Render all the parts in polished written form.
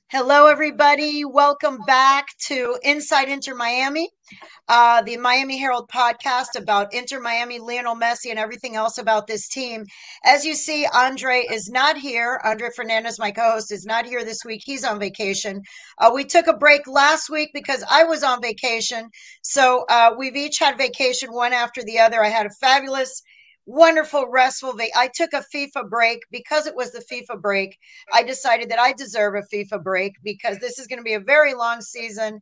Hello, everybody. Welcome back to Inside Inter Miami, the Miami Herald podcast about Inter Miami, Lionel Messi, and everything else about this team. As you see, Andre is not here. Andre Fernandez, my co host, is not here this week. He's on vacation. We took a break last week because I was on vacation. So we've each had vacation one after the other. I had a fabulous wonderful restful I took a FIFA break because it was the FIFA break. I decided that I deserve a FIFA break because this is going to be a very long season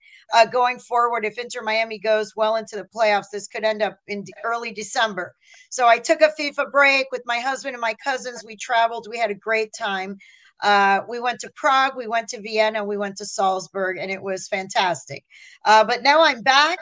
going forward. If Inter Miami goes well into the playoffs, this could end up in early December. So I took a FIFA break with my husband and my cousins. We traveled. We had a great time. We went to Prague, we went to Vienna, we went to Salzburg, and it was fantastic. But now I'm back,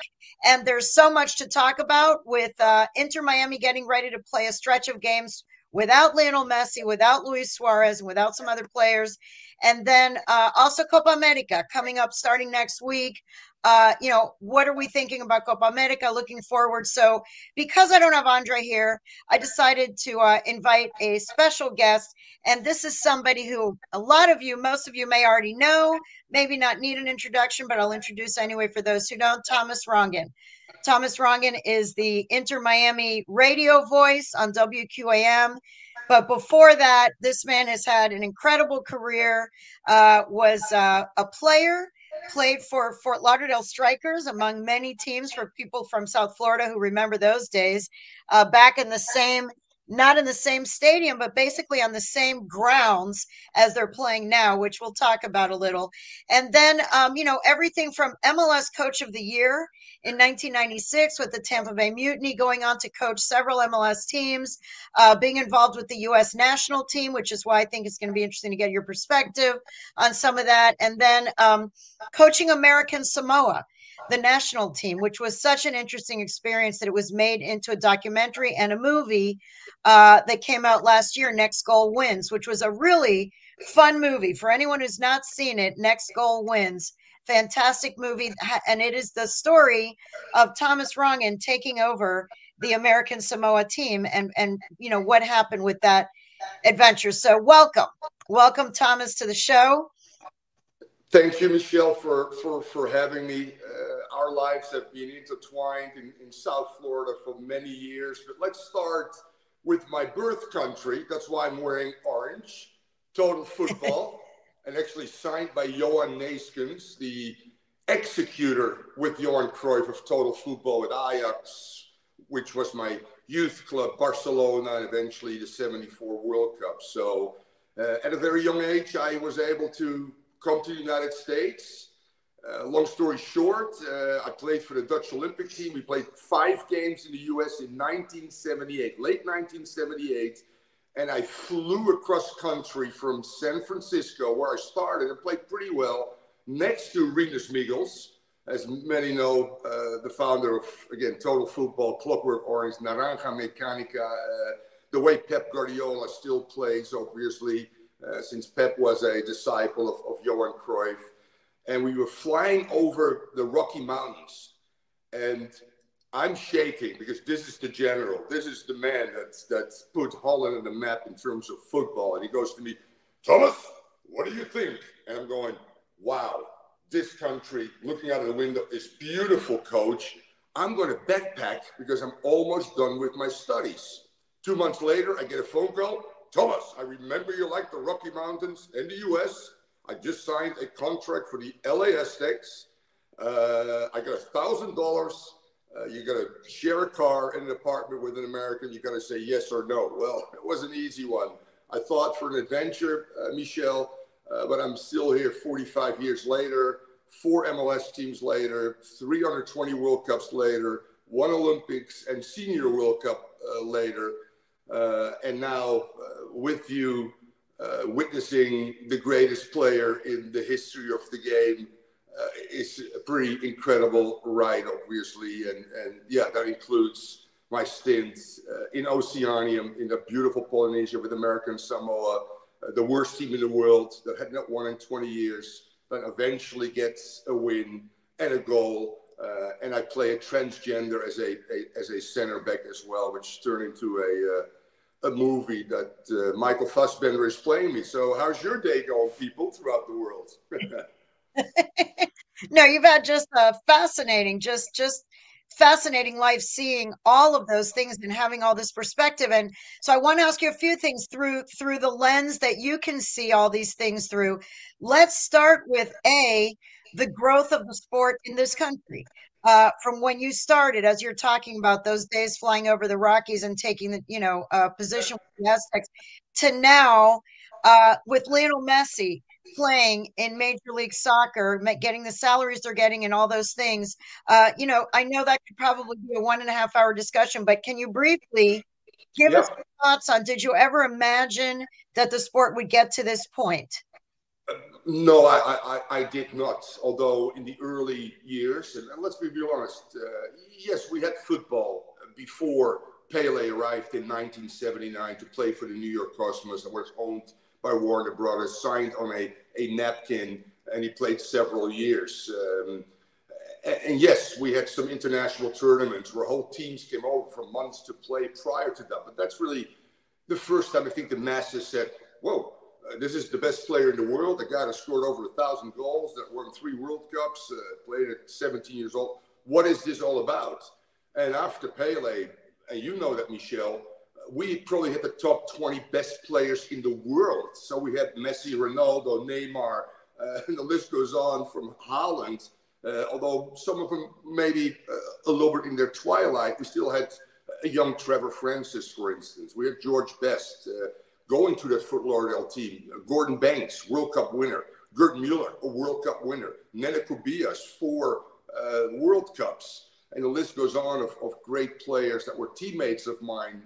and there's so much to talk about with Inter Miami getting ready to play a stretch of games without Lionel Messi, without Luis Suarez, and without some other players. And then also Copa America coming up starting next week. What are we thinking about Copa America? Looking forward. So because I don't have Andre here, I decided to invite a special guest. And this is somebody who a lot of you, most of you may already know, maybe not need an introduction, but I'll introduce anyway for those who don't. Thomas Rongen. Thomas Rongen is the Inter Miami radio voice on WQAM. But before that, this man has had an incredible career, was a player, played for Fort Lauderdale Strikers, among many teams for people from South Florida who remember those days, back in the same, not in the same stadium, but basically on the same grounds as they're playing now, which we'll talk about a little. And then, everything from MLS Coach of the Year in 1996 with the Tampa Bay Mutiny, going on to coach several MLS teams, being involved with the U.S. national team, which is why I think it's going to be interesting to get your perspective on some of that. And then coaching American Samoa, the national team, which was such an interesting experience that it was made into a documentary and a movie that came out last year, Next Goal Wins, which was a really fun movie. For anyone who's not seen it, Next Goal Wins, fantastic movie. And it is the story of Thomas Rongen taking over the American Samoa team and what happened with that adventure. So welcome Thomas to the show. Thank you, Michelle, for having me. Our lives have been intertwined in South Florida for many years. But let's start with my birth country. That's why I'm wearing orange. Total Football, and actually signed by Johan Neeskens, the executor with Johan Cruyff of Total Football at Ajax, which was my youth club, Barcelona, and eventually the '74 World Cup. So at a very young age, I was able to come to the United States. Long story short, I played for the Dutch Olympic team. We played 5 games in the U.S. in 1978, late 1978. And I flew across country from San Francisco, where I started and played pretty well, next to Rinus Michels, as many know, the founder of, again, Total Football, Clockwork Orange, Naranja Mecánica, the way Pep Guardiola still plays, obviously, since Pep was a disciple of Johan Cruyff. And we were flying over the Rocky Mountains. And I'm shaking because this is the general. This is the man that's put Holland on the map in terms of football. And he goes to me, Thomas, what do you think? And I'm going, wow, this country, looking out of the window, is beautiful, coach. I'm going to backpack because I'm almost done with my studies. 2 months later, I get a phone call. Thomas, I remember you like the Rocky Mountains in the U.S. I just signed a contract for the LA Aztecs. I got $1,000. You got to share a car in an apartment with an American. You got to say yes or no. Well, it was an easy one. I thought for an adventure, Michelle, but I'm still here 45 years later, 4 MLS teams later, 320 World Cups later, 1 Olympics and Senior World Cup later. And now with you, witnessing the greatest player in the history of the game. It's a pretty incredible ride, obviously. And yeah, that includes my stint in Oceania, in the beautiful Polynesia with American Samoa, the worst team in the world that had not won in 20 years, but eventually gets a win and a goal. And I play a transgender as a center back as well, which turned into a movie that Michael Fassbender is playing me. So how's your day going, people throughout the world? No, you've had just a fascinating, just fascinating life seeing all of those things and having all this perspective. And so I want to ask you a few things through the lens that you can see all these things through. Let's start with the growth of the sport in this country. From when you started, as you're talking about those days flying over the Rockies and taking the, position with the Aztecs, to now, with Lionel Messi playing in Major League Soccer, getting the salaries they're getting and all those things. I know that could probably be a 1.5 hour discussion, but can you briefly give us Yep. your thoughts on, did you ever imagine that the sport would get to this point? No, I did not. Although in the early years, and let's be real honest, yes, we had football before Pele arrived in 1979 to play for the New York Cosmos, that was owned by Warner Brothers, signed on a napkin, and he played several years. And yes, we had some international tournaments where whole teams came over for months to play prior to that. But that's really the first time I think the masses said, whoa, this is the best player in the world, the guy that scored over 1,000 goals, that won 3 World Cups, played at 17 years old. What is this all about? And after Pele, and you know that, Michel, we probably had the top 20 best players in the world. So we had Messi, Ronaldo, Neymar, and the list goes on, from Haaland. Although some of them maybe a little bit in their twilight, we still had a young Trevor Francis, for instance. We had George Best going to that Fort Lauderdale team. Gordon Banks, World Cup winner. Gerd Muller, a World Cup winner. Nene Kubias, 4 World Cups. And the list goes on of great players that were teammates of mine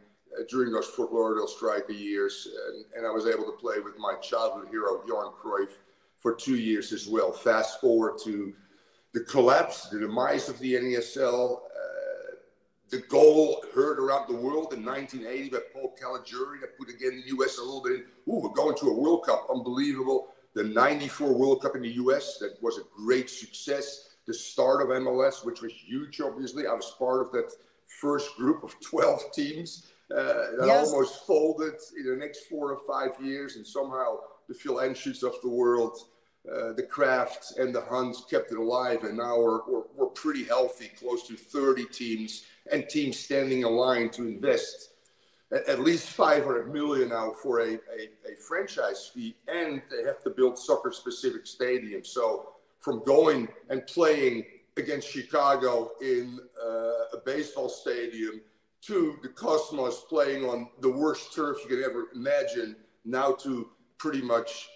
during those Fort Lauderdale striker years. And I was able to play with my childhood hero, Johan Cruyff, for 2 years as well. Fast forward to the collapse, the demise of the NESL, the goal heard around the world in 1980 by Paul Caligiuri that put again the U.S. a little bit in. Ooh, we're going to a World Cup, unbelievable. The 94 World Cup in the U.S., that was a great success. The start of MLS, which was huge, obviously. I was part of that first group of 12 teams that Yes. almost folded in the next 4 or 5 years, and somehow the Phil Anschutz of the world, the Kraft and the Huns kept it alive, and now we're pretty healthy, close to 30 teams, and teams standing in line to invest at least 500 million now for a franchise fee, and they have to build soccer-specific stadiums. So from going and playing against Chicago in a baseball stadium to the Cosmos playing on the worst turf you could ever imagine, now to pretty much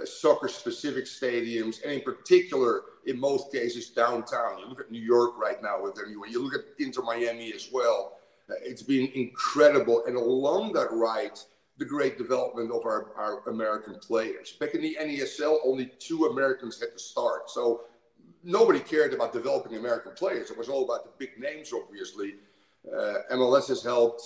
soccer-specific stadiums, and in particular, in most cases, downtown. You look at New York right now with their new one. You look at Inter Miami as well. It's been incredible. And along that ride, the great development of our American players. Back in the NESL, only 2 Americans had to start. So nobody cared about developing American players. It was all about the big names, obviously. MLS has helped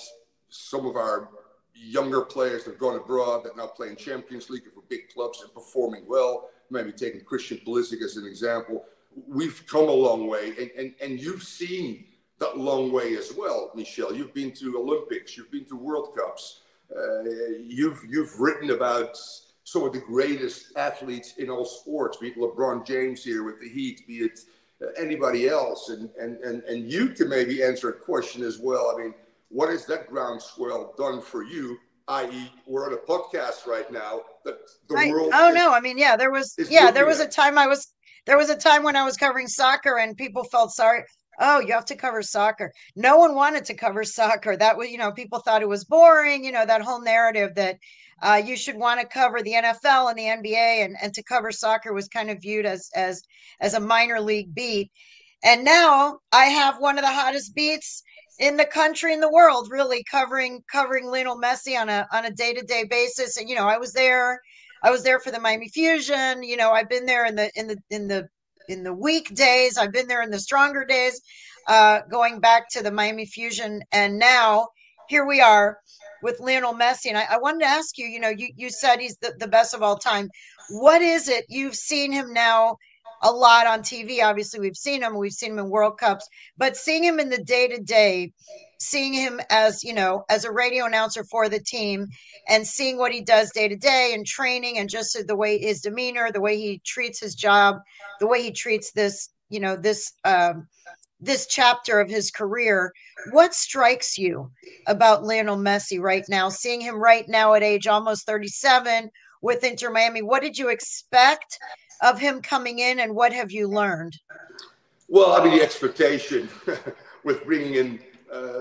some of our younger players that have gone abroad that now play in Champions League for big clubs and performing well. Maybe taking Christian Pulisic as an example. We've come a long way, and you've seen that long way as well, Michel. You've been to Olympics, you've been to World Cups, you've written about some of the greatest athletes in all sports, be it LeBron James here with the Heat, be it anybody else, and you can maybe answer a question as well. I mean, what has that groundswell done for you? I.e., we're on a podcast right now that the Right. world Oh is, no, I mean, there was is there looking was a at. time when I was covering soccer and people felt sorry. Oh, you have to cover soccer. No one wanted to cover soccer. That was, people thought it was boring, that whole narrative that you should want to cover the NFL and the NBA, and to cover soccer was kind of viewed as a minor league beat. And now I have one of the hottest beats in the country, in the world, really covering Lionel Messi on a day-to-day basis. And I was there for the Miami Fusion. I've been there in the weekdays. I've been there in the stronger days, going back to the Miami Fusion, and now here we are with Lionel Messi. And I wanted to ask you, you said he's the best of all time. What is it you've seen him now a lot on TV. Obviously, we've seen him in World Cups, but seeing him in the day-to-day, seeing him as, as a radio announcer for the team, and seeing what he does day to day and training, and just the way his demeanor, the way he treats his job, the way he treats this, this chapter of his career. What strikes you about Lionel Messi right now, seeing him right now at age almost 37 with Inter Miami? What did you expect of him coming in, and what have you learned? Well, I mean, the expectation with bringing in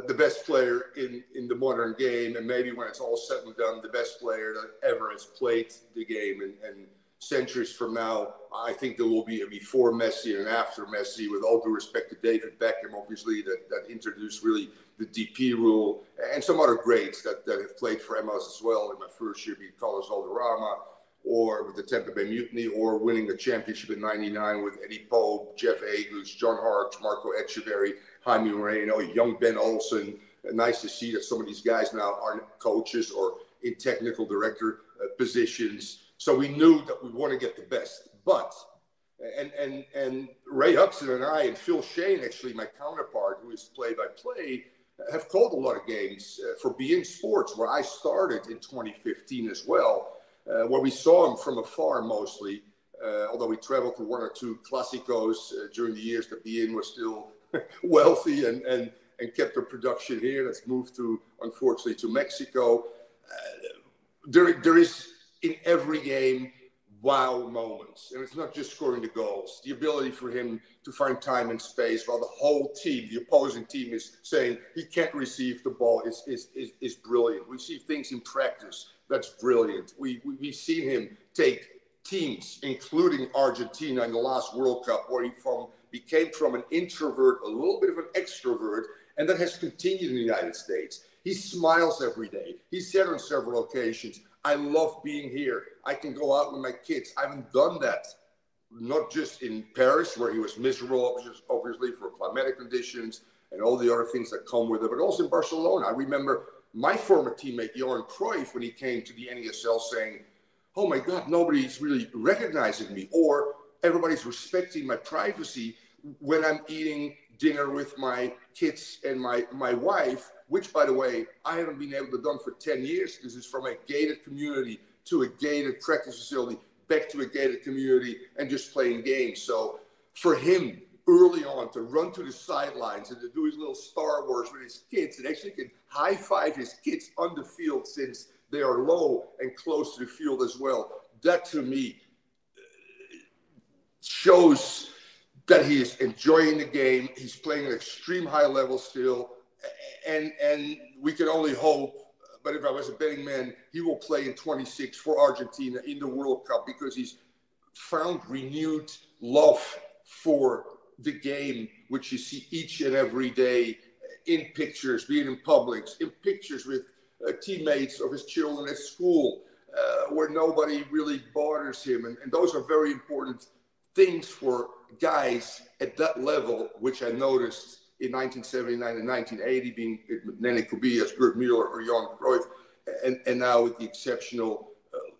the best player in the modern game, and maybe when it's all said and done, the best player that ever has played the game. And centuries from now, I think there will be a before Messi and an after Messi, with all due respect to David Beckham, obviously, that introduced really the DP rule, and some other greats that have played for MLS as well. In my first year, being Carlos Valderrama, or with the Tampa Bay Mutiny, or winning the championship in '99 with Eddie Pope, Jeff Agus, John Hart, Marco Echeverri, Jaime Moreno, young Ben Olsen. Nice to see that some of these guys now are coaches or in technical director positions. So we knew that we want to get the best. But, and Ray Hudson and I and Phil Shane, actually my counterpart, who is play-by-play, have called a lot of games for beIN Sports, where I started in 2015 as well, where we saw him from afar mostly, although we traveled to one or two Clásicos during the years that beIN was still wealthy and kept the production here. That's moved to, unfortunately, to Mexico. There is in every game wow moments, and it's not just scoring the goals. The ability for him to find time and space while the whole team, the opposing team, is saying he can't receive the ball is brilliant. We see things in practice that's brilliant. We've seen him take teams, including Argentina in the last World Cup, where he became from an introvert, a little bit of an extrovert, and that has continued in the United States. He smiles every day. He said on several occasions, I love being here. I can go out with my kids. I haven't done that, not just in Paris, where he was miserable, obviously, for climatic conditions and all the other things that come with it, but also in Barcelona. I remember my former teammate, Johan Cruyff, when he came to the NASL, saying, oh my God, nobody's really recognizing me, or everybody's respecting my privacy when I'm eating dinner with my kids and my wife, which, by the way, I haven't been able to do for 10 years. This is from a gated community to a gated practice facility, back to a gated community, and just playing games. So for him, early on, to run to the sidelines and to do his little Star Wars with his kids, and actually can high-five his kids on the field since they are low and close to the field as well, that to me shows that he is enjoying the game. He's playing at extreme high level still. And we can only hope, but if I was a betting man, he will play in 26 for Argentina in the World Cup, because he's found renewed love for the game, which you see each and every day in pictures, being in Publix, in pictures with teammates of his children at school, where nobody really bothers him. And those are very important things for guys at that level, which I noticed in 1979 and 1980, being Nenny Cubillas, Gerd Müller, or Johan Cruyff, and now with the exceptional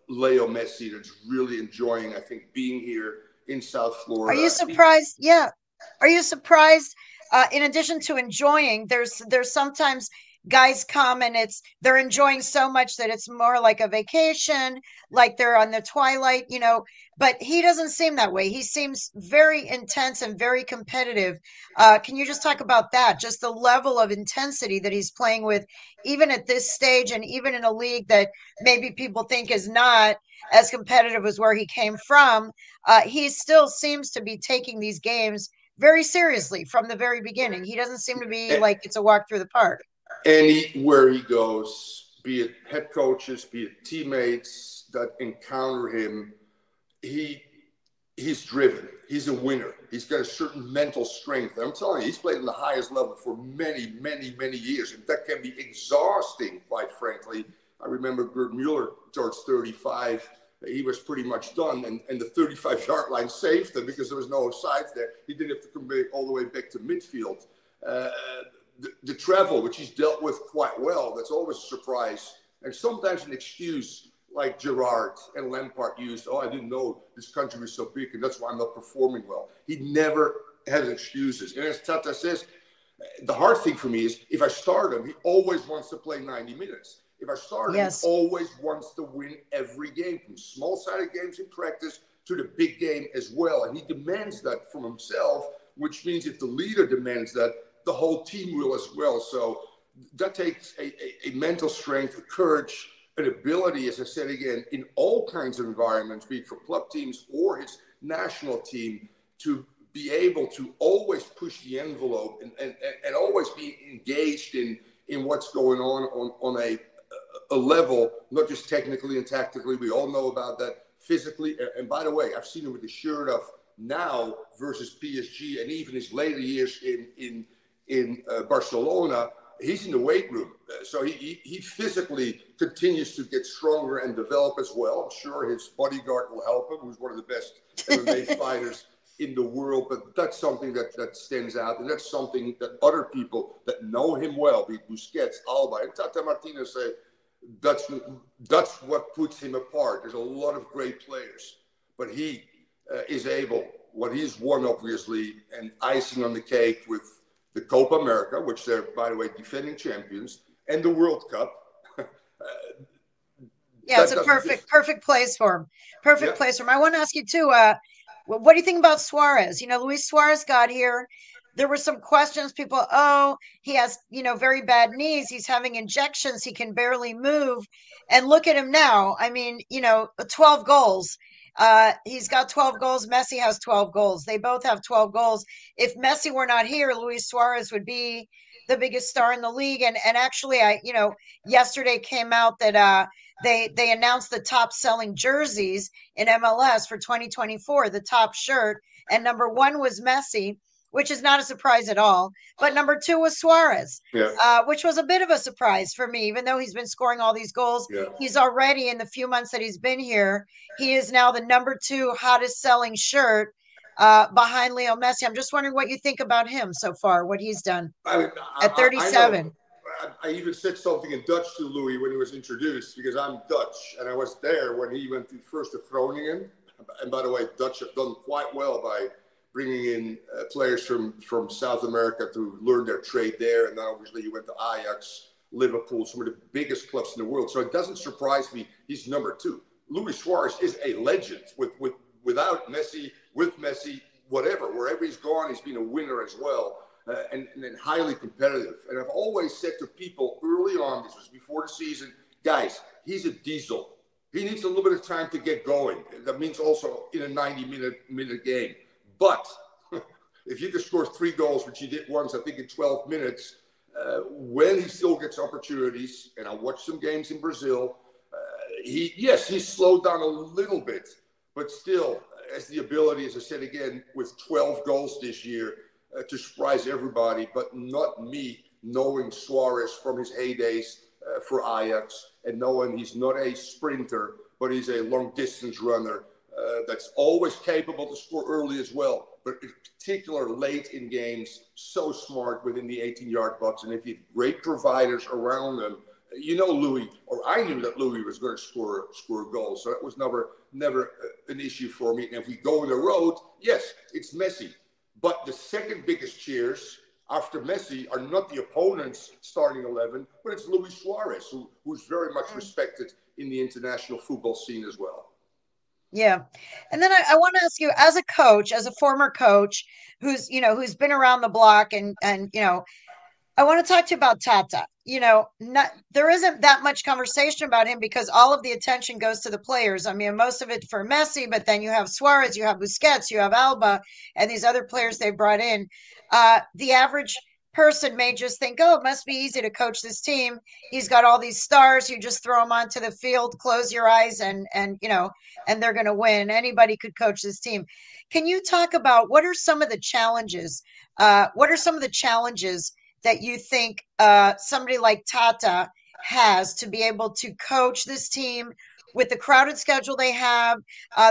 Leo Messi, that's really enjoying, I think, being here in South Florida. Are you surprised? Yeah. Are you surprised? In addition to enjoying, there's sometimes guys come and they're enjoying so much that it's more like a vacation, like they're on the twilight, but he doesn't seem that way. He seems very intense and very competitive. Can you just talk about that? Just the level of intensity that he's playing with, even at this stage, and even in a league that maybe people think is not as competitive as where he came from. He still seems to be taking these games very seriously from the very beginning. He doesn't seem to be like it's a walk through the park. Anywhere he goes, be it head coaches, be it teammates that encounter him, he's driven. He's a winner. He's got a certain mental strength. I'm telling you, he's played at the highest level for many, many, many years. And that can be exhausting, quite frankly. I remember Gerd Müller towards 35. He was pretty much done. And the 35-yard line saved him because there was no offsides there. He didn't have to come back all the way back to midfield. The travel, which he's dealt with quite well, that's always a surprise. And sometimes an excuse like Gerrard and Lampard used. Oh, I didn't know this country was so big, and that's why I'm not performing well. He never has excuses. And as Tata says, the hard thing for me is if I start him, he always wants to play 90 minutes. If I start him, Yes. he always wants to win every game, from small-sided games in practice to the big game as well. And he demands that from himself, which means if the leader demands that, the whole team will as well. So that takes a mental strength, a courage, an ability, as I said again, in all kinds of environments, be it for club teams or his national team, to be able to always push the envelope and always be engaged in what's going on a level, not just technically and tactically. We all know about that. Physically. And by the way, I've seen him with the shirt of now versus PSG, and even his later years in Barcelona. He's in the weight room. So he physically continues to get stronger and develop as well. I'm sure his bodyguard will help him, who's one of the best MMA fighters in the world. But that's something that stands out. And that's something that other people that know him well, be it Busquets, Alba, and Tata Martino, say that's what puts him apart. There's a lot of great players, but he is able, what he's won, obviously, and icing on the cake with the Copa America, which they're, by the way, defending champions, and the World Cup. Yeah, it's a perfect place for him. Perfect place for him. I want to ask you too, what do you think about Suarez? Luis Suarez got here. There were some questions. People, he has, very bad knees. He's having injections. He can barely move. And look at him now. I mean, 12 goals. He's got 12 goals. Messi has 12 goals. They both have 12 goals. If Messi were not here, Luis Suarez would be the biggest star in the league. And actually, yesterday came out that they announced the top selling jerseys in MLS for 2024, the top shirt. And number one was Messi, which is not a surprise at all. But number two was Suarez, which was a bit of a surprise for me, even though he's been scoring all these goals. Yeah. He's already, in the few months that he's been here, he is now the number two hottest selling shirt behind Leo Messi. I'm just wondering what you think about him so far, what he's done at 37. I even said something in Dutch to Louis when he was introduced, because I'm Dutch, and I was there when he went to first to Groningen. And by the way, Dutch have done quite well by bringing in players from South America to learn their trade there. And now obviously he went to Ajax, Liverpool, some of the biggest clubs in the world. So it doesn't surprise me he's number two. Luis Suarez is a legend without Messi, with Messi, whatever. Wherever he's gone, he's been a winner as well, and highly competitive. And I've always said to people early on, this was before the season, guys, he's a diesel. He needs a little bit of time to get going. That means also in a 90-minute game. But if you can score 3 goals, which he did once, I think in 12 minutes, when he still gets opportunities, and I watched some games in Brazil, he's slowed down a little bit, but still has the ability, as I said again, with 12 goals this year, to surprise everybody, but not me, knowing Suarez from his heydays for Ajax, and knowing he's not a sprinter, but he's a long-distance runner. That's always capable to score early as well, but in particular late in games, so smart within the 18-yard box. And if you have great providers around him, Louis, or I knew that Louis was going to score goals. So that was never an issue for me. And if we go on the road, yes, it's Messi. But the second biggest cheers after Messi are not the opponent's starting 11, but it's Luis Suarez, who's very much respected in the international football scene as well. Yeah. And then I want to ask you, as a coach, as a former coach who's been around the block, and I want to talk to you about Tata. There isn't that much conversation about him because all of the attention goes to the players. I mean, most of it for Messi, but then you have Suarez, you have Busquets, you have Alba, and these other players they brought in. The average person may just think, oh, it must be easy to coach this team. He's got all these stars. You just throw them onto the field, close your eyes, and they're going to win. Anybody could coach this team. Can you talk about what are some of the challenges? That you think somebody like Tata has to be able to coach this team, with the crowded schedule they have.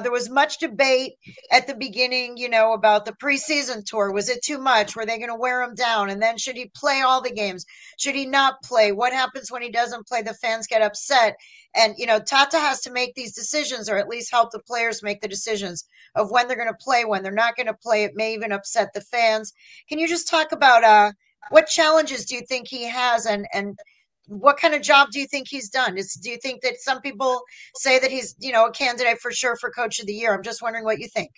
There was much debate at the beginning, about the preseason tour. Was it too much? Were they going to wear him down? And then should he play all the games? Should he not play? What happens when he doesn't play? The fans get upset. And, Tata has to make these decisions, or at least help the players make the decisions of when they're going to play, when they're not going to play. It may even upset the fans. Can you just talk about what challenges do you think he has, and what kind of job do you think he's done? Do you think that some people say that he's, a candidate for sure for coach of the year? I'm just wondering what you think.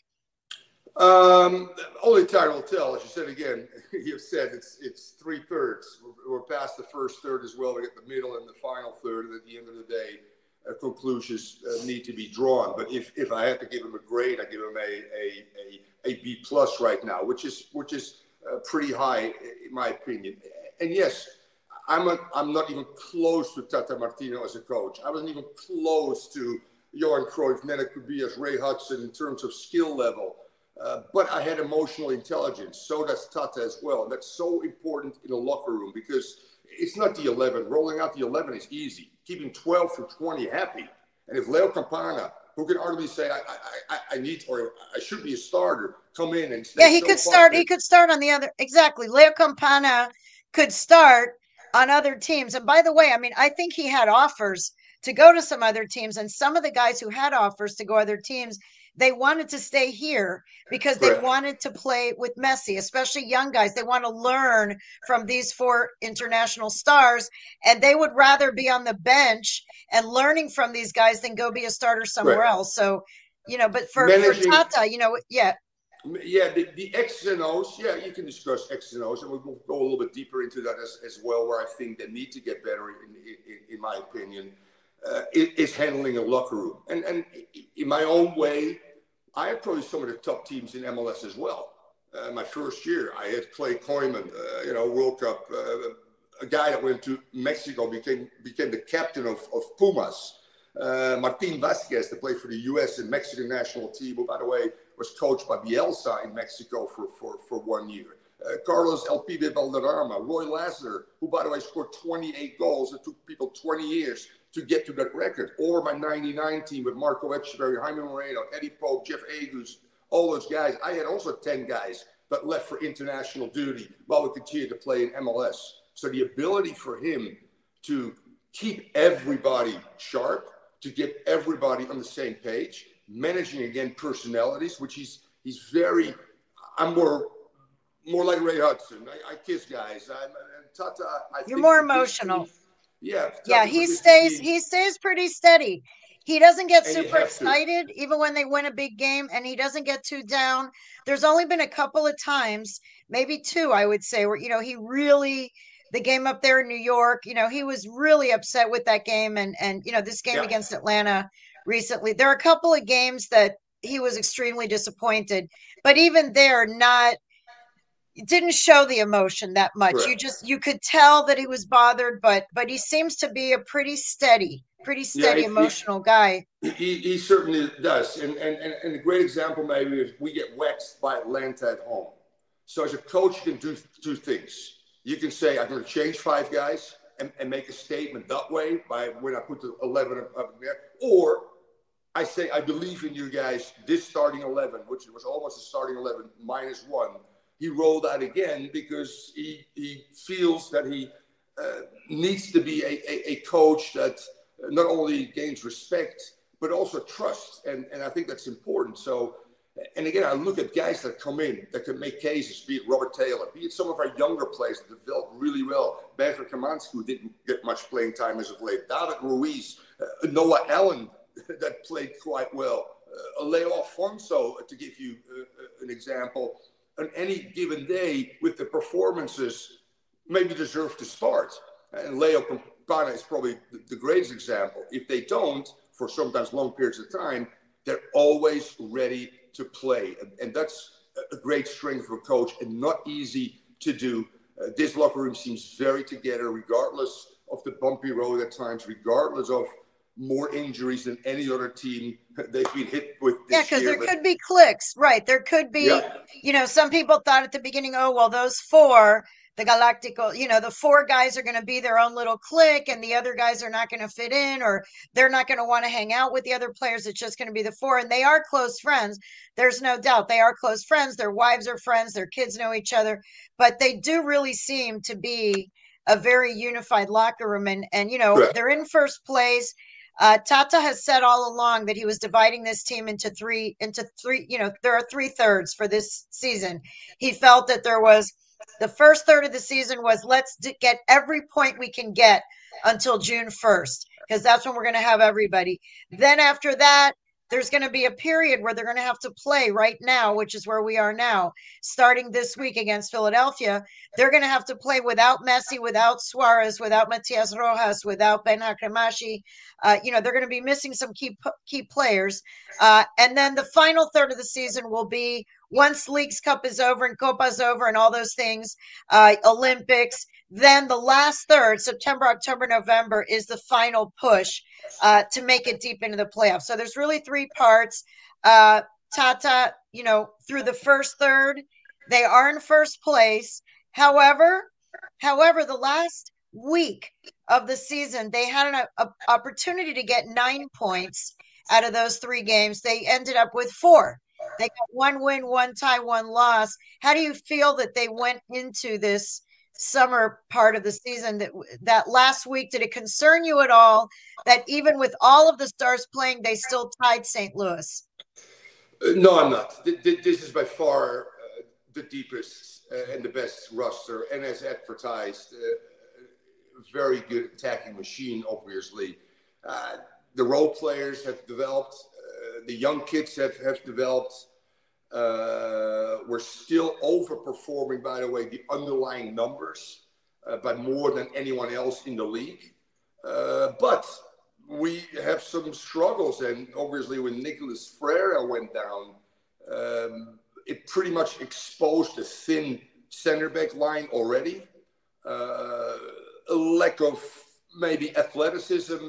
Only time will tell. As you said again, you've said it's 3/3. We're past the first third as well. We get the middle and the final third. And at the end of the day, conclusions need to be drawn. But if I had to give him a grade, I give him a B plus right now, which is pretty high in my opinion. And yes, I'm not even close to Tata Martino as a coach. I wasn't even close to Johan Cruyff, Nene Kubias, Ray Hudson in terms of skill level. But I had emotional intelligence. So does Tata as well. And that's so important in a locker room, because it's not the 11. Rolling out the 11 is easy. Keeping 12 through 20 happy. And if Leo Campana, who can arguably say I need, or I should be a starter, come in and stay. Yeah, he could start. He could start on the other. Exactly. Leo Campana could start on other teams. And by the way, I mean, I think he had offers to go to some other teams, and some of the guys who had offers to go other teams, they wanted to stay here because they wanted to play with Messi, especially young guys. They want to learn from these four international stars, and they would rather be on the bench and learning from these guys than go be a starter somewhere else. So, but for Tata, yeah. Yeah, the X's and O's, yeah, you can discuss X's and O's, and we'll go a little bit deeper into that as well, where I think they need to get better, in my opinion, is handling a locker room. And in my own way, I had probably some of the top teams in MLS as well. My first year, I had Clay Koyman, World Cup, a guy that went to Mexico, became the captain of Pumas. Martin Vasquez, that played for the U.S. and Mexican national team, who, by the way, was coached by Bielsa in Mexico for 1 year. Carlos El Pibe Valderrama, Roy Lassiter, who, by the way, scored 28 goals. It took people 20 years to get to that record. Or my 99 team with Marco Echeverri, Jaime Moreno, Eddie Pope, Jeff Agus, all those guys. I had also 10 guys that left for international duty while we continued to play in MLS. So the ability for him to keep everybody sharp, to get everybody on the same page, managing again personalities, which he's very. I'm more like Ray Hudson. I kiss guys. Tata. You're more emotional. Yeah. Yeah. He stays pretty steady. He doesn't get super excited even when they win a big game, and he doesn't get too down. There's only been a couple of times, maybe two, I would say, where he really. The game up there in New York, he was really upset with that game, and this game against Atlanta recently. There are a couple of games that he was extremely disappointed, but even there, didn't show the emotion that much. Right. You could tell that he was bothered, but he seems to be a pretty steady emotional guy. He certainly does, and a great example maybe is we get waxed by Atlanta at home. So as a coach, you can do two things. You can say, I'm going to change 5 guys and make a statement that way by when I put the 11 up there. Or I say, I believe in you guys, this starting 11, which was almost a starting 11 minus 1. He rolled out again because he feels that he needs to be a coach that not only gains respect, but also trust. And I think that's important. So, and again, I look at guys that come in that can make cases, be it Robert Taylor, be it some of our younger players that developed really well. Benjamin Kamansky, who didn't get much playing time as of late. David Ruiz, Noah Allen, that played quite well. Leo Alfonso, to give you an example, on any given day with the performances, maybe deserve to start. And Leo Campana is probably the greatest example. If they don't, for sometimes long periods of time, they're always ready to play. And that's a great strength of a coach and not easy to do. This locker room seems very together, regardless of the bumpy road at times, regardless of more injuries than any other team they've been hit with this year. Yeah, because there could be clicks, right? There could be, some people thought at the beginning, oh, well, those 4, the Galactico, the four guys are going to be their own little clique and the other guys are not going to fit in, or they're not going to want to hang out with the other players. It's just going to be the four. And they are close friends. There's no doubt they are close friends. Their wives are friends. Their kids know each other. But they do really seem to be a very unified locker room. And they're in first place. Tata has said all along that he was dividing this team into three. There are 3/3 for this season. He felt that there was the first third of the season was let's get every point we can get until June 1st, because that's when we're going to have everybody. Then after that, there's going to be a period where they're going to have to play right now, which is where we are now, starting this week against Philadelphia. They're going to have to play without Messi, without Suarez, without Matias Rojas, without Ben Hakramashi. They're going to be missing some key players. And then the final third of the season will be once Leagues Cup is over and Copa's over and all those things, Olympics. Then the last third, September, October, November, is the final push to make it deep into the playoffs. So there's really three parts. Tata, through the first third, they are in first place. However, the last week of the season, they had an opportunity to get 9 points out of those 3 games. They ended up with 4. They got 1 win, 1 tie, 1 loss. How do you feel that they went into this summer part of the season, that last week? Did it concern you at all that even with all of the stars playing, they still tied St. Louis? No, I'm not. This is by far the deepest and the best roster, and as advertised, very good attacking machine, obviously. The role players have developed. The young kids have developed. We're still overperforming, by the way, the underlying numbers by more than anyone else in the league. But we have some struggles, and obviously when Nicolas Freire went down, it pretty much exposed a thin center back line already. A lack of maybe athleticism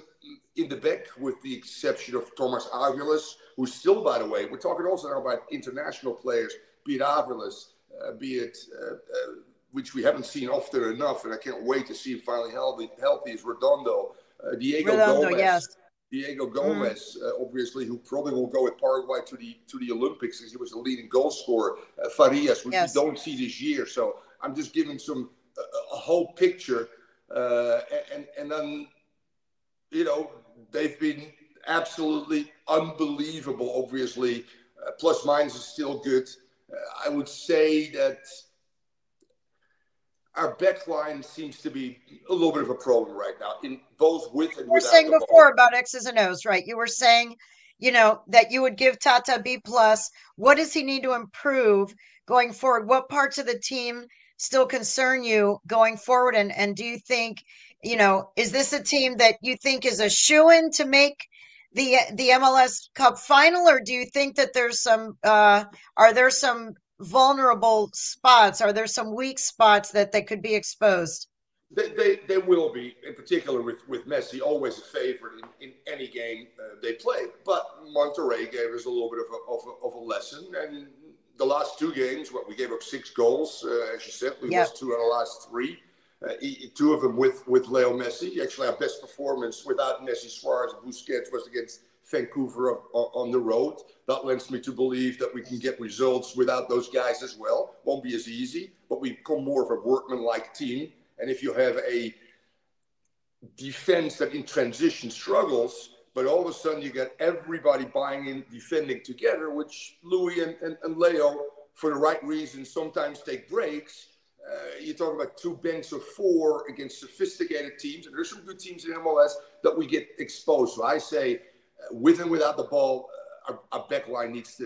in the back, with the exception of Thomas Aviles, who's still, by the way, we're talking also now about international players, be it Aviles, be it, which we haven't seen often enough, and I can't wait to see him finally healthy, is Redondo. Diego Gomez. Yes. Diego Gomez, obviously, who probably will go with Paraguay to the Olympics, because he was the leading goal scorer. Farias, which we don't see this year. So I'm just giving a whole picture. And then, they've been absolutely unbelievable, obviously. Plus minus is still good. I would say that our back line seems to be a little bit of a problem right now, in both with and without the ball. You were saying before about X's and O's, right? You were saying, that you would give Tata B+. What does he need to improve going forward? What parts of the team still concern you going forward? And do you think, is this a team that you think is a shoo-in to make the MLS Cup final, or do you think that there's some are there some vulnerable spots? Are there some weak spots that could be exposed? They will be, in particular with Messi, always a favorite in any game they play. But Monterrey gave us a little bit of a lesson. And the last 2 games, we gave up 6 goals, as you said. We lost 2 out of the last 3. 2 of them with Leo Messi. Actually, our best performance without Messi, Suarez, and Busquets was against Vancouver on the road. That lends me to believe that we can get results without those guys as well. Won't be as easy, but we become more of a workman-like team. And if you have a defense that in transition struggles, but all of a sudden you get everybody buying in, defending together, which Louis and Leo, for the right reasons, sometimes take breaks. You talk about 2 banks of 4 against sophisticated teams, and there's some good teams in MLS that we get exposed. So I say, with and without the ball, our back line needs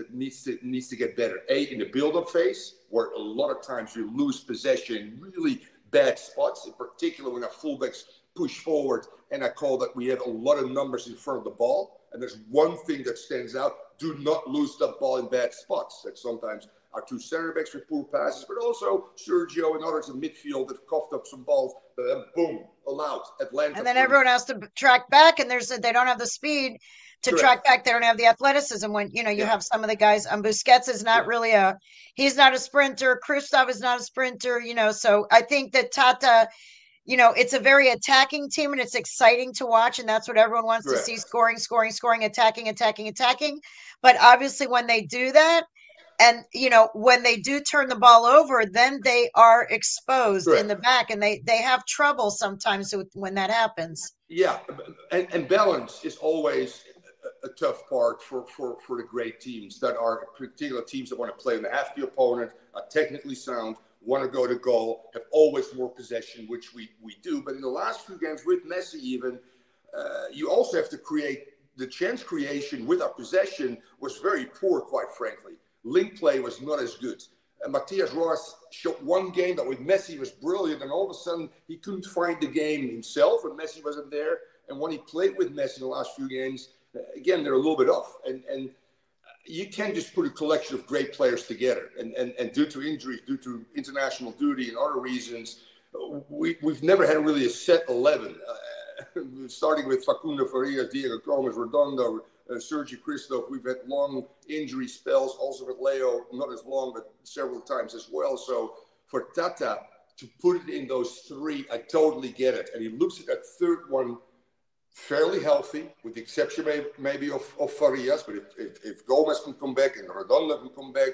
to get better. In the build-up phase, where a lot of times we lose possession in really bad spots, in particular when our fullbacks push forward, and I call that we have a lot of numbers in front of the ball. And there's one thing that stands out: do not lose that ball in bad spots. That sometimes our two center backs with poor passes, but also Sergio and others in midfield have coughed up some balls. But then boom, allowed Atlanta. And then everyone has to track back, and they don't have the speed to track back. They don't have the athleticism when, you have some of the guys. Busquets is not really he's not a sprinter. Kristoff is not a sprinter, so I think that Tata, it's a very attacking team and it's exciting to watch. And that's what everyone wants to see: scoring, attacking. But obviously when they do that, and, when they do turn the ball over, then they are exposed in the back, and they have trouble sometimes when that happens. Yeah. And balance is always a tough part for the great teams that are particular teams that want to play on the half the opponent, are technically sound, want to go to goal, have always more possession, which we do. But in the last few games with Messi even, you also have to create the chance creation with our possession was very poor, quite frankly. Link play was not as good. Matias Rojas showed one game that with Messi was brilliant, and all of a sudden he couldn't find the game himself, and Messi wasn't there. And when he played with Messi in the last few games, again, they're a little bit off. And you can't just put a collection of great players together. And due to injuries, due to international duty and other reasons, we've never had really a set 11. Starting with Facundo Farias, Diego Gomes, Redondo, Sergio Kristoff. We've had long injury spells, also with Leo, not as long, but several times as well. So for Tata to put it in those three, I totally get it. And he looks at that third one fairly healthy, with the exception maybe of Farias. But if Gomez can come back and Redondo can come back,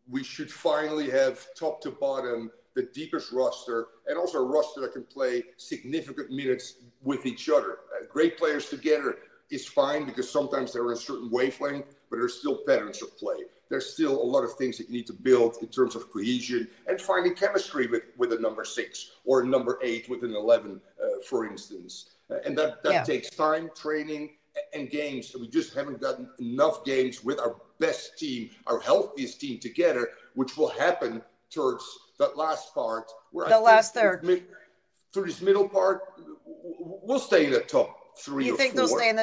we should finally have top to bottom the deepest roster, and also a roster that can play significant minutes with each other. Great players together is fine because sometimes they're in a certain wavelength, but there's still patterns of play. There's still a lot of things that you need to build in terms of cohesion and finding chemistry with a number 6 or a number 8 with an 11, for instance. And that takes time, training, and games. And we just haven't gotten enough games with our best team, our healthiest team together, which will happen towards that last part. Where the last third. Through this middle part, we'll stay in the top 3 you or think 4. They'll stay in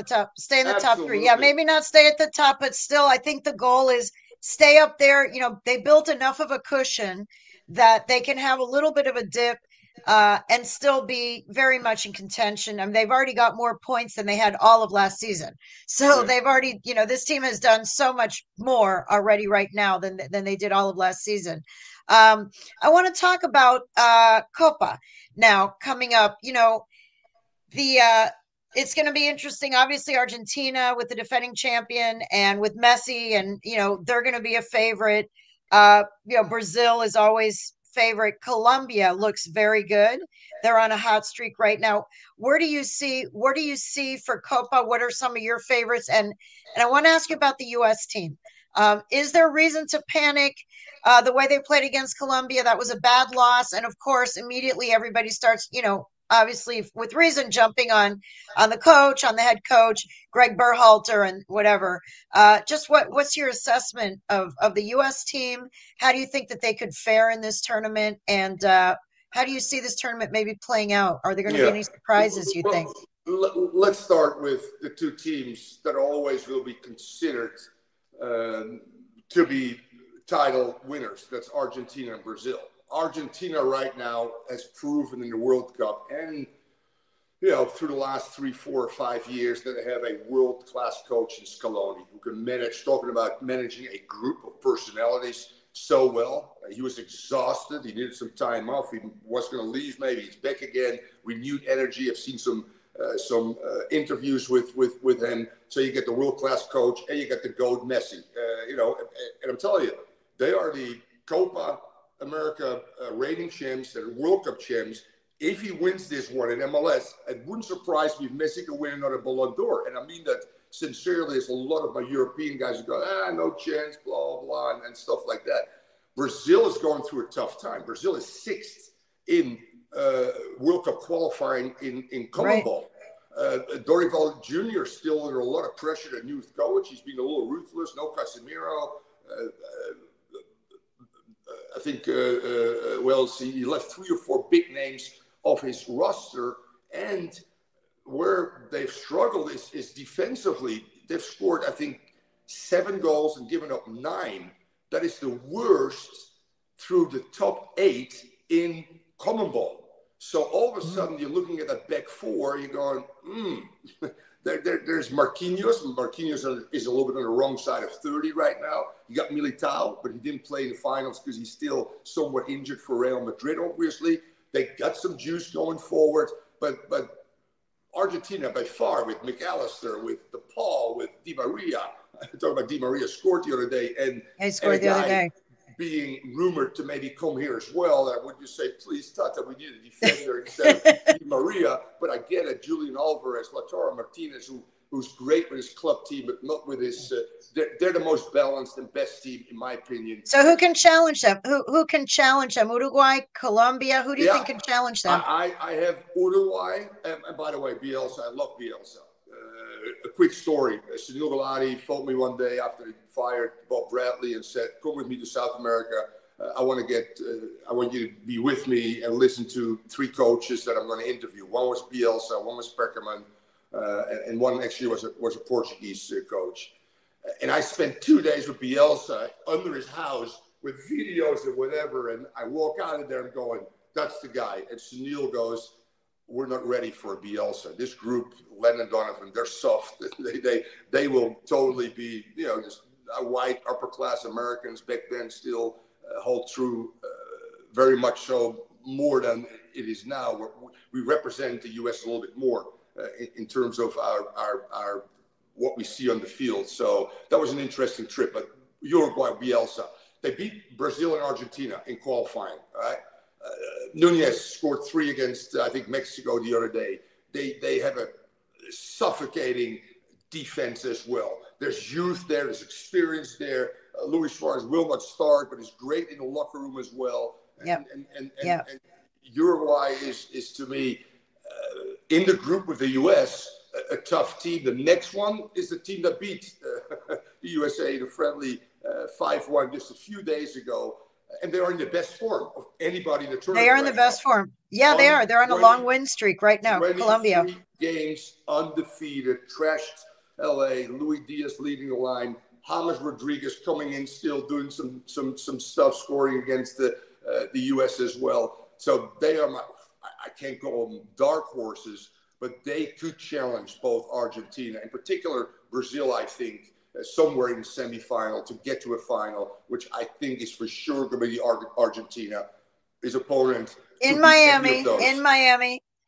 the top 3? Yeah, maybe not stay at the top, but still, I think the goal is stay up there. They built enough of a cushion that they can have a little bit of a dip and still be very much in contention. I mean, they've already got more points than they had all of last season. So they've already, this team has done so much more already right now than they did all of last season. I want to talk about Copa now coming up. It's going to be interesting. Obviously, Argentina with the defending champion and with Messi, and they're going to be a favorite. Brazil is always favorite. Colombia looks very good. They're on a hot streak right now. Where do you see for Copa? What are some of your favorites? And I want to ask you about the U.S. team. Is there reason to panic? The way they played against Colombia, that was a bad loss. And of course, immediately everybody starts, obviously with reason, jumping on the coach, on the head coach, Greg Berhalter, and whatever. Just what's your assessment of the U.S. team? How do you think that they could fare in this tournament? And how do you see this tournament maybe playing out? Are there going to be any surprises, you think? Let's start with the two teams that always will be considered to be title winners. That's Argentina and Brazil. Argentina right now has proven in the World Cup and, through the last 3, 4, or 5 years that they have a world-class coach in Scaloni who can talking about managing a group of personalities so well. He was exhausted. He needed some time off. He was going to leave. Maybe he's back again. Renewed energy. I've seen some interviews with him. So you get the world-class coach and you get the GOAT Messi. And I'm telling you, they are the Copa America reigning champs, they're World Cup champs. If he wins this one in MLS, it wouldn't surprise me if Messi could win another Ballon d'Or. And I mean that sincerely. There's a lot of my European guys who go, no chance, blah, blah, and stuff like that. Brazil is going through a tough time. Brazil is 6th in World Cup qualifying in common ball. Dorival Jr. is still under a lot of pressure, the new coach. He's been a little ruthless. No Casemiro. I think he left 3 or 4 big names off his roster, and where they've struggled is defensively. They've scored, I think, 7 goals and given up 9. that is the worst through the top 8 in common ball. So all of a sudden, you're looking at that back four, you're going, there's Marquinhos. Marquinhos is a little bit on the wrong side of 30 right now. You got Militao, but he didn't play in the finals because he's still somewhat injured for Real Madrid, obviously. They got some juice going forward, but Argentina by far, with McAllister, with DePaul, with Di Maria. I talked about Di Maria scored the other day, and he scored the other day. Being rumored to maybe come here as well. I would just say, please, Tata, we need a defender instead of Di Maria. But I get it, Julian Alvarez, Lautaro Martinez, who's great with his club team, but not with his. They're the most balanced and best team, in my opinion. So who can challenge them? Who can challenge them? Uruguay, Colombia. Who do you think can challenge them? I have Uruguay, and by the way, Bielsa. I love Bielsa. A quick story. Sunil Gulati phoned me one day after he fired Bob Bradley and said, "Come with me to South America. I want you to be with me and listen to 3 coaches that I'm going to interview. One was Bielsa, one was Peckerman, and one actually was a Portuguese coach." And I spent 2 days with Bielsa under his house with videos and whatever. And I walk out of there and going, "That's the guy." And Sunil goes, "We're not ready for a Bielsa. This group, Lennon Donovan, they're soft. They will totally be, just white upper class Americans back then still hold true, very much so, more than it is now. We represent the U.S. a little bit more in terms of our what we see on the field." So that was an interesting trip. But Uruguay, Bielsa, they beat Brazil and Argentina in qualifying. All right. Nunez scored 3 against, I think, Mexico the other day. They have a suffocating defense as well. There's youth there. There's experience there. Luis Suarez will not start, but he's great in the locker room as well. And Uruguay is to me, in the group with the U.S., a tough team. The next one is the team that beat the USA in a friendly 5-1 just a few days ago. And they are in the best form of anybody in the tournament. They are in the best form. Yeah, they are. They're on a long win streak right now. Colombia. 23 games undefeated, trashed LA. Luis Diaz leading the line. James Rodriguez coming in still doing some stuff, scoring against the U.S. as well. So they are I can't call them dark horses, but they could challenge both Argentina, in particular Brazil, I think, somewhere in the semifinal to get to a final, which I think is for sure going to be Argentina. His opponent in Miami.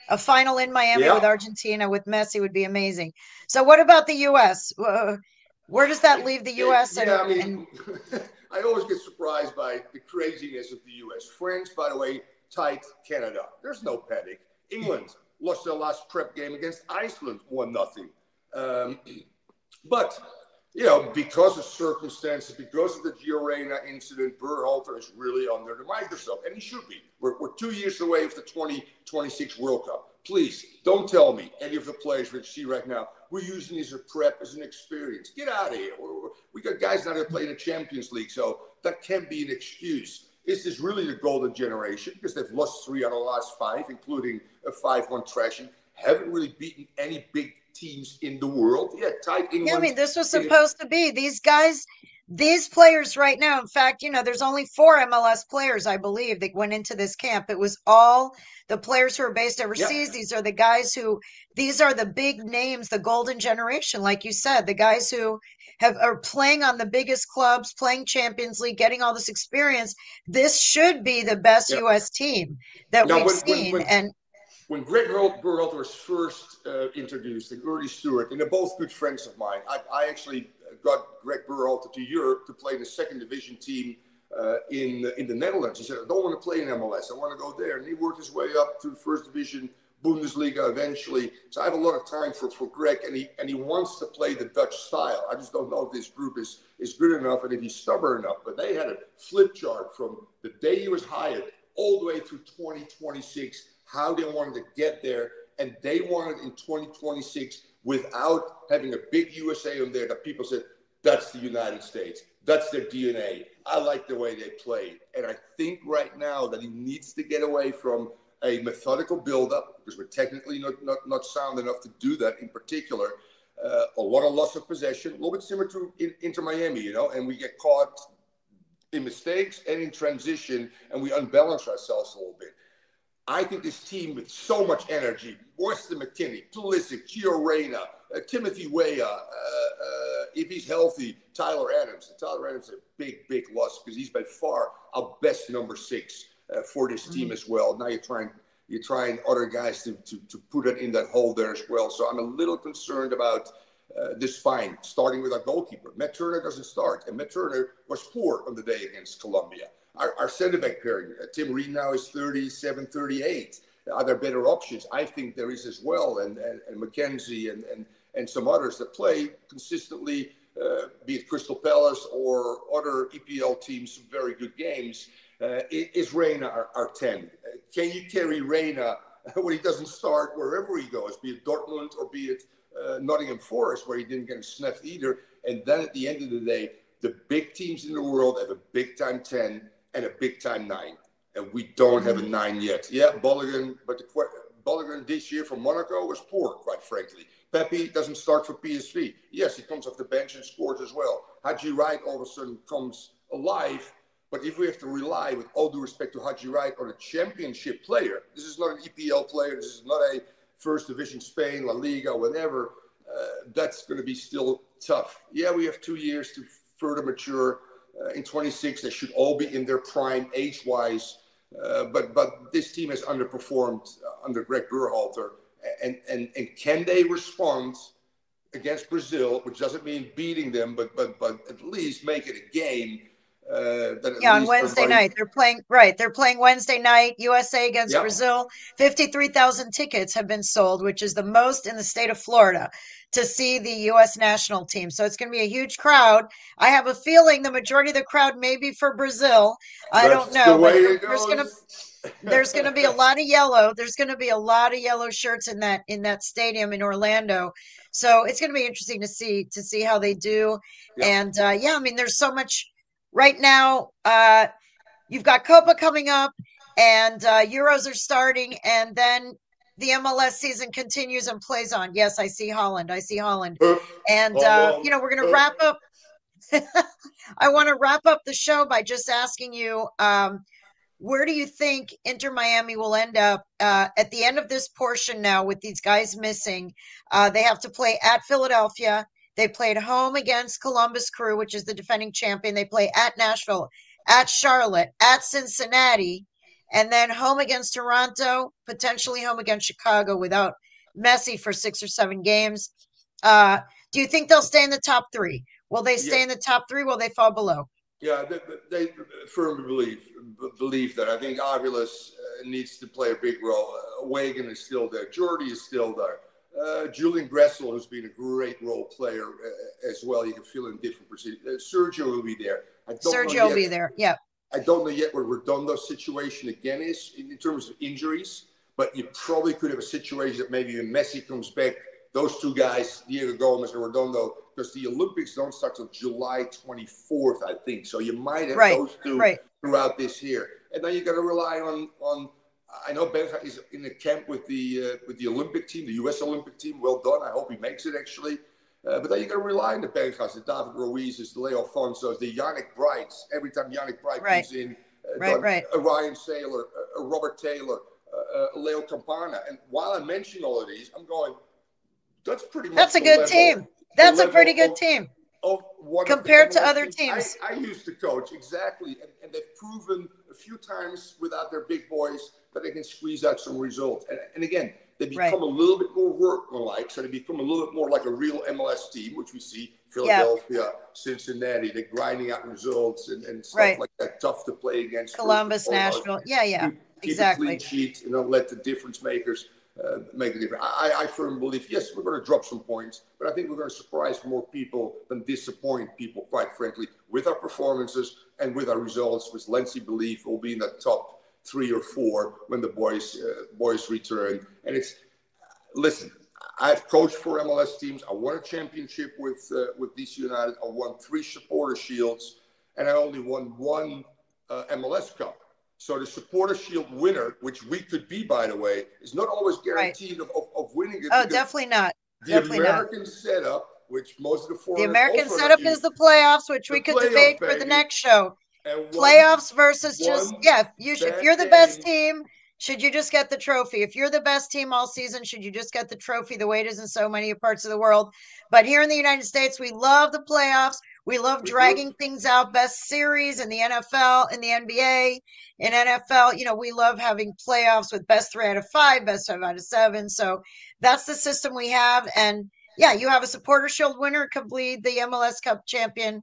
A final in Miami with Argentina with Messi would be amazing. So what about the U.S.? Where does that leave the U.S.? I always get surprised by the craziness of the U.S. France, by the way, tight Canada. There's no panic. England lost their last prep game against Iceland, 1-0. But because of circumstances, because of the Giorena incident, Berhalter is really under the microscope, and he should be. We're 2 years away from the 2026 World Cup. Please don't tell me any of the players we see right now, we're using as a prep, as an experience. Get out of here. We got guys now that play in the Champions League, so that can't be an excuse. Is this really the golden generation? Because they've lost 3 out of the last 5, including a 5-1 thrashing. Haven't really beaten any big teams in the world. Yeah, tight England. Yeah, I mean, this was supposed to be. These guys, these players right now, in fact, there's only 4 MLS players, I believe, that went into this camp. It was all the players who are based overseas. These are the guys these are the big names, the golden generation, like you said, the guys who are playing on the biggest clubs, playing Champions League, getting all this experience. This should be the best U.S. team that we've seen. When Greg Berhalter was first introduced and Ernie Stewart, and they're both good friends of mine, I actually got Greg Berhalter to Europe to play in the 2nd division team in the Netherlands. He said, "I don't want to play in MLS. I want to go there." And he worked his way up to the 1st division, Bundesliga eventually. So I have a lot of time for Greg, and he wants to play the Dutch style. I just don't know if this group is good enough and if he's stubborn enough. But they had a flip chart from the day he was hired all the way through 2026, how they wanted to get there, and they wanted in 2026 without having a big USA on there that people said, that's the United States. That's their DNA. I like the way they played. And I think right now that he needs to get away from a methodical buildup, because we're technically not sound enough to do that in particular. A lot of loss of possession, a little bit similar to Inter Miami, and we get caught in mistakes and in transition, and we unbalance ourselves a little bit. I think this team with so much energy, Weston McKennie, Pulisic, Gio Reyna, Timothy Weah, if he's healthy, Tyler Adams. And Tyler Adams is a big, big loss because he's by far our best number 6 for this team as well. Now you're trying other guys to put it in that hole there as well. So I'm a little concerned about the spine, starting with our goalkeeper. Matt Turner doesn't start, and Matt Turner was poor on the day against Colombia. Our center back pairing, Tim Reed now is 37, 38. Are there better options? I think there is as well, and McKenzie and some others that play consistently, be it Crystal Palace or other EPL teams, some very good games. Is Reyna our 10? Can you carry Reyna when he doesn't start wherever he goes, be it Dortmund or be it Nottingham Forest, where he didn't get snuffed either? And then at the end of the day, the big teams in the world have a big-time 10 and a big-time 9. And we don't have a 9 yet. Yeah, Bolligan, but Bolligan this year for Monaco was poor, quite frankly. Pepe doesn't start for PSV. Yes, he comes off the bench and scores as well. Haji Wright all of a sudden comes alive. But if we have to rely, with all due respect to Haji Wright, on a championship player, this is not an EPL player, this is not a First Division Spain, La Liga, whatever, that's going to be still tough. Yeah, we have 2 years to further mature. In 26, they should all be in their prime age-wise. But this team has underperformed under Greg Berhalter. And can they respond against Brazil, which doesn't mean beating them, but at least make it a game? On Wednesday night they're playing. Right, they're playing Wednesday night. USA against Brazil. 53,000 tickets have been sold, which is the most in the state of Florida, to see the U.S. national team. So it's going to be a huge crowd. I have a feeling the majority of the crowd may be for Brazil. I don't know, but there's going to be a lot of yellow. There's going to be a lot of yellow shirts in that stadium in Orlando. So it's going to be interesting to see how they do. And I mean, there's so much. Right now, you've got Copa coming up, and Euros are starting, and then the MLS season continues and plays on. Yes, I see Holland. And, we're going to wrap up. I want to wrap up the show by just asking you, where do you think Inter Miami will end up at the end of this portion now with these guys missing? They have to play at Philadelphia. They played home against Columbus Crew, which is the defending champion. They play at Nashville, at Charlotte, at Cincinnati, and then home against Toronto, potentially home against Chicago without Messi for 6 or 7 games. Do you think they'll stay in the top 3? Will they stay in the top 3? Will they fall below? Yeah, they firmly believe that. I think Aviles needs to play a big role. Wagan is still there. Jordy is still there. Julian Gressel, who's been a great role player as well. You can feel in different positions. Sergio will be there. Sergio will be there. Yeah. I don't know yet what Redondo's situation again is in terms of injuries, but you probably could have a situation that maybe when Messi comes back, those 2 guys, Diego Gomez and Redondo, because the Olympics don't start till July 24th, I think. So you might have those 2 throughout this year. And then you got to rely on I know Benja is in the camp with the Olympic team, the U.S. Olympic team. Well done. I hope he makes it, actually. But then you got to rely on the Benjas, the David Ruiz's, the Leo Fonsos, the Yannick Brights. Every time Yannick Bright comes in, a Ryan Saylor, a Robert Taylor, Leo Campana. And while I mention all of these, I'm going, that's pretty much a good team. That's a pretty good team. Compared to other teams. I used to coach, exactly. And they've proven a few times without their big boys that they can squeeze out some results. And again, they become a little bit more workmanlike. So they become a little bit more like a real MLS team, which we see Philadelphia, Cincinnati. They're grinding out results and stuff like that. Tough to play against. Columbus, Nashville. Keep exactly. A clean sheet and don't let the difference makers make a difference. I firmly believe, yes, we're going to drop some points, but I think we're going to surprise more people than disappoint people, quite frankly, with our performances and with our results, which Lency believe will be in the top 3 or 4 when the boys return. And listen, I've coached 4 MLS teams. I won a championship with DC United. I won 3 supporter shields, and I only won 1 MLS Cup. So the Supporter Shield winner, which we could be, by the way, is not always guaranteed of winning it. Oh, definitely not. The American setup, which most of the American setup is the playoffs, which we could debate for the next show. And Playoffs versus just, one yeah, if bad you're the best game. team, should you just get the trophy? If you're the best team all season, should you just get the trophy the way it is in so many parts of the world? But here in the United States, we love the playoffs. We love We do. dragging things out, best series in the NFL, in the NBA, in NFL. You know, we love having playoffs with best 3 out of 5, best 5 out of 7. So that's the system we have. And yeah, you have a Supporter Shield winner, complete the MLS Cup champion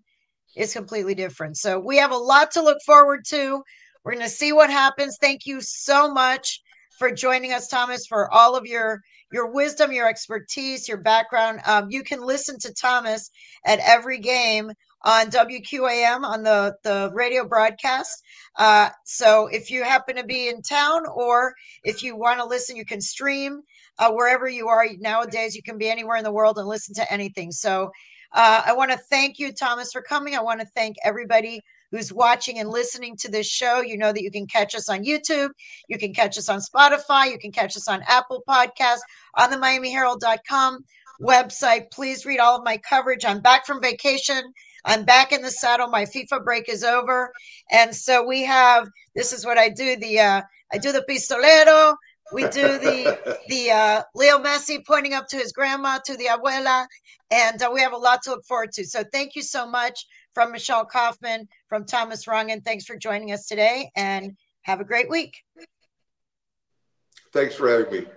is completely different. So we have a lot to look forward to. We're going to see what happens. Thank you so much for joining us, Thomas, for all of your wisdom, your expertise, your background. You can listen to Thomas at every game on WQAM on the radio broadcast. So if you happen to be in town or if you want to listen, you can stream wherever you are. Nowadays, you can be anywhere in the world and listen to anything. So I want to thank you, Thomas, for coming. I want to thank everybody who's watching and listening to this show. You know that you can catch us on YouTube. You can catch us on Spotify. You can catch us on Apple Podcasts, on the MiamiHerald.com website. Please read all of my coverage. I'm back from vacation. I'm back in the saddle. My FIFA break is over. And so we have, this is what I do. I do the pistolero. We do the Leo Messi pointing up to his grandma, to the abuela. And we have a lot to look forward to. So thank you so much from Michelle Kaufman, from Thomas Rungan. Thanks for joining us today and have a great week. Thanks for having me.